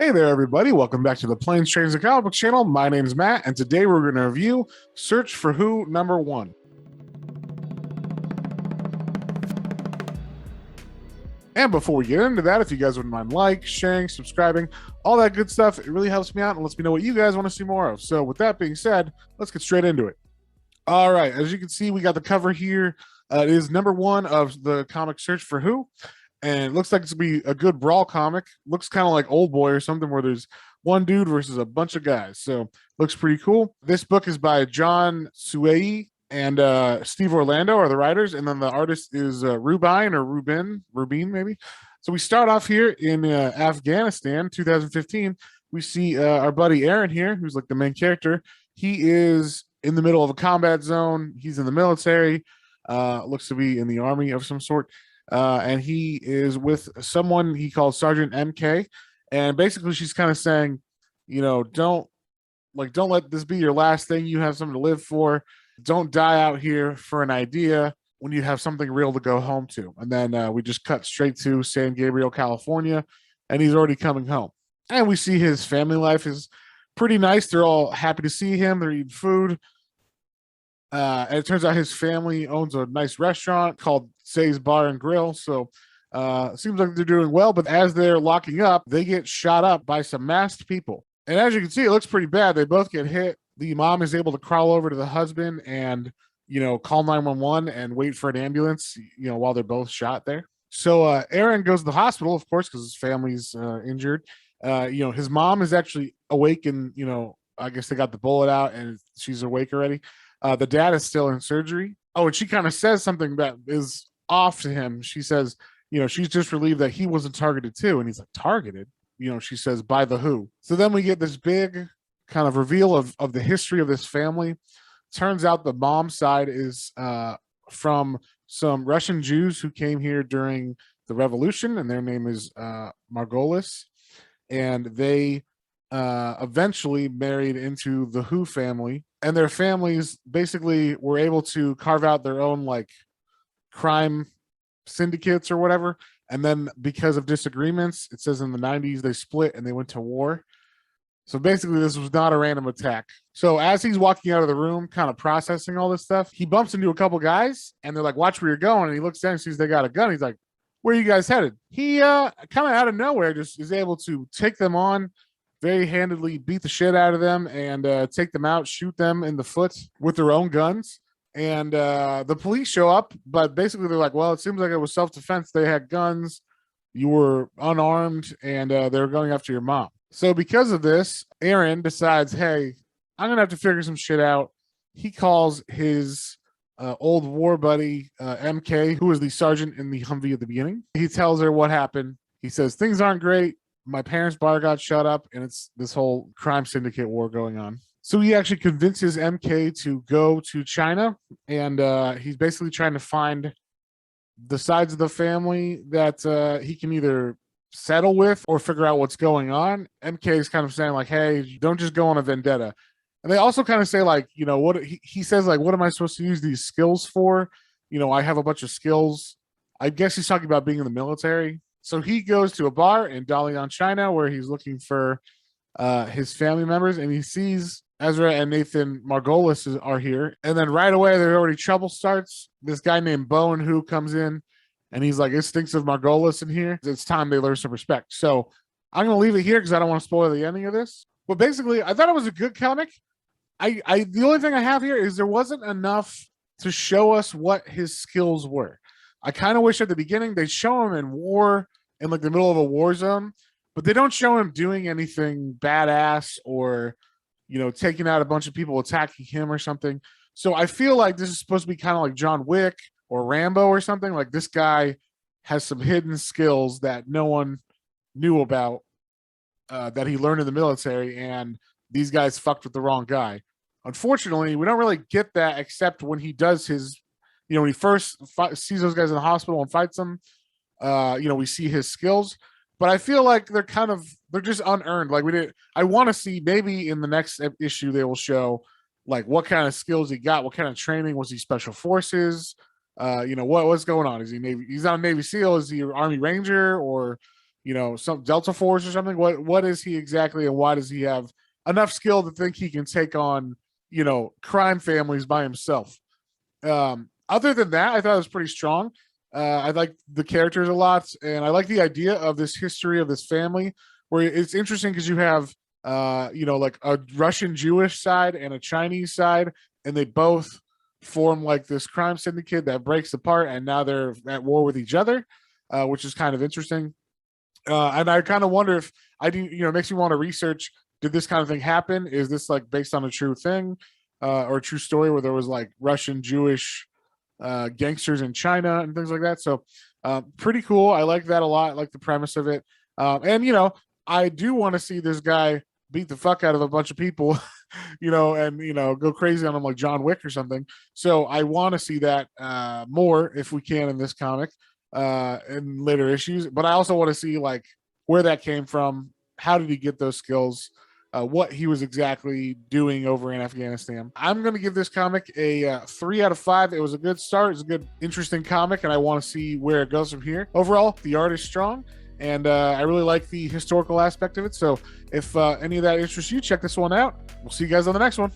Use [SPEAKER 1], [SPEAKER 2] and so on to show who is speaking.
[SPEAKER 1] Hey there, everybody. Welcome back to the Planes, Trains, and Comic Book channel. My name is Matt, and today we're going to review Search for Who #1. And before we get into that, if you guys wouldn't mind sharing, subscribing, all that good stuff, it really helps me out and lets me know what you guys want to see more of. So with that being said, let's get straight into it. All right, as you can see, we got the cover here. It is #1 of the comic Search for Who. And it looks like it's going to be a good brawl comic. Looks kind of like Old Boy or something where there's one dude versus a bunch of guys. So looks pretty cool. This book is by John Suei and Steve Orlando are the writers. And then the artist is Rubin maybe. So we start off here in Afghanistan, 2015. We see our buddy Aaron here, who's like the main character. He is in the middle of a combat zone. He's in the military, looks to be in the army of some sort. And he is with someone he calls Sergeant MK, and basically she's kind of saying, don't let this be your last thing. You have something to live for. Don't die out here for an idea when you have something real to go home to. And then we just cut straight to San Gabriel, California, and he's already coming home. And we see his family life is pretty nice. They're all happy to see him. They're eating food. And it turns out his family owns a nice restaurant called Say's Bar and Grill. So it seems like they're doing well. But as they're locking up, they get shot up by some masked people. And as you can see, it looks pretty bad. They both get hit. The mom is able to crawl over to the husband and, call 911 and wait for an ambulance, while they're both shot there. So Aaron goes to the hospital, of course, because his family's injured. His mom is actually awake and, I guess they got the bullet out and she's awake already. The dad is still in surgery. Oh, and she kind of says something that is off to him. She says, she's just relieved that he wasn't targeted too. And he's like, targeted? She says, by the who? So then we get this big kind of reveal of the history of this family. Turns out the mom's side is from some Russian Jews who came here during the revolution, and their name is Margolis. And they eventually married into the Who family, and their families basically were able to carve out their own like crime syndicates or whatever. And then because of disagreements, it says in the 90s they split and they went to war. So basically this was not a random attack. So as he's walking out of the room kind of processing all this stuff, he bumps into a couple guys and they're like, watch where you're going. And he looks down and sees they got a gun. He's like, where are you guys headed? He kind of out of nowhere just is able to take them on, very handedly beat the shit out of them and take them out, shoot them in the foot with their own guns. And the police show up, but basically they're like, well, it seems like it was self-defense. They had guns, you were unarmed, and they were going after your mom. So because of this, Aaron decides, hey, I'm going to have to figure some shit out. He calls his old war buddy, MK, who was the sergeant in the Humvee at the beginning. He tells her what happened. He says, things aren't great. My parents' bar got shut up, and it's this whole crime syndicate war going on. So he actually convinces MK to go to China, and he's basically trying to find the sides of the family that he can either settle with or figure out what's going on. MK is kind of saying like, hey, don't just go on a vendetta. And they also kind of say like, what he says like, what am I supposed to use these skills for? I have a bunch of skills. I guess he's talking about being in the military. So he goes to a bar in Dalian, China, where he's looking for his family members, and he sees Ezra and Nathan Margolis are here. And then right away, there already trouble starts. This guy named Bowen who comes in, and he's like, it stinks of Margolis in here. It's time they learn some respect. So I'm going to leave it here because I don't want to spoil the ending of this. But basically, I thought it was a good comic. The only thing I have here is there wasn't enough to show us what his skills were. I kind of wish at the beginning they'd show him in war, in like the middle of a war zone, but they don't show him doing anything badass or, taking out a bunch of people attacking him or something. So I feel like this is supposed to be kind of like John Wick or Rambo or something. Like this guy has some hidden skills that no one knew about that he learned in the military, and these guys fucked with the wrong guy. Unfortunately, we don't really get that except when he does his, when he first sees those guys in the hospital and fights them, we see his skills. But I feel like they're just unearned. Like I want to see maybe in the next issue they will show like what kind of skills he got, what kind of training. Was he special forces? What's going on? Is he Navy? He's not a Navy SEAL. Is he an Army Ranger? Or some Delta Force or something? What is he exactly, and why does he have enough skill to think he can take on crime families by himself? Other than that, I thought it was pretty strong. I like the characters a lot, and I like the idea of this history of this family, where it's interesting because you have like a Russian Jewish side and a Chinese side, and they both form like this crime syndicate that breaks apart, and now they're at war with each other, which is kind of interesting. And I kind of wonder if I do, it makes me want to research, did this kind of thing happen? Is this like based on a true thing, or a true story where there was like Russian Jewish gangsters in China and things like that? So pretty cool. I like that a lot. I like the premise of it. And I do want to see this guy beat the fuck out of a bunch of people, and go crazy on them like John Wick or something. So I want to see that more if we can in this comic, in later issues. But I also want to see like where that came from. How did he get those skills? What he was exactly doing over in Afghanistan. I'm going to give this comic a 3 out of 5. It was a good start. It's a good, interesting comic, and I want to see where it goes from here. Overall, the art is strong, and I really like the historical aspect of it. So if any of that interests you, check this one out. We'll see you guys on the next one.